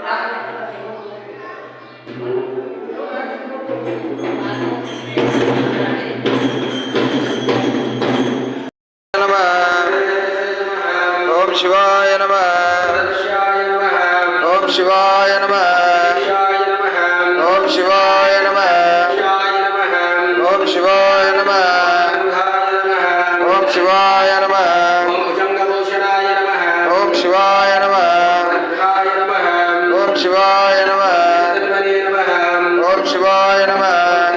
ಓಂ ಶಿವಾಯ ನಮಃ. ಓಂ ಶಿವಾಯ ನಮಃ. ಓಂ ಶಿವಾಯ ನಮಃ. ಓಂ ಶಿವಾಯ ನಮಃ. ಓಂ ಶಿವಾಯ ನಮಃ. ಓಂ ಶಿವಾಯ ನಮಃ. ಓಂ ಶಿವಾಯ ನಮಃ. ಓಂ ಶಿವಾಯ ನಮಃ.